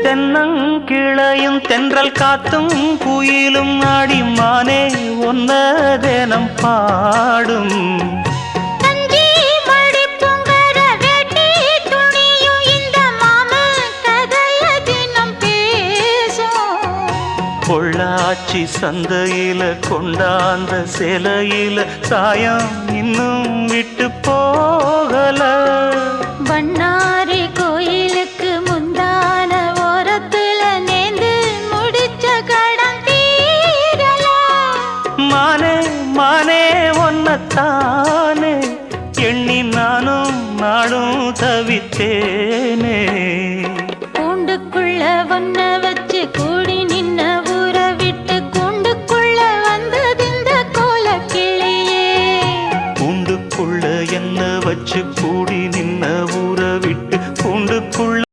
தென்னங்கிளையும் தென்றல் காத்தும் குயிலும் ஆடிமானே ஒன்ன தினம் பாடும் பொள்ளாச்சி சந்தையில கொண்டாந்த சிலையில சாயம் இன்னும் விட்டு போகல பண்ணாரி கோயிலுக்கு முந்தான ஓரத்துல நேந்து முடிச்ச கடன் தீரல மானே மானே ஒன்னத்தானே எண்ணி நானும் நாடும் தவித்தேனே கூண்டுக்குள்ள ஒன்ன வச்சு கூடி நின்ன ஊரை விட்டு கூண்டுக்குள்ள வந்தது இந்த கோல கிளியே கூண்டுக்குள்ள என்ன வச்சு கூட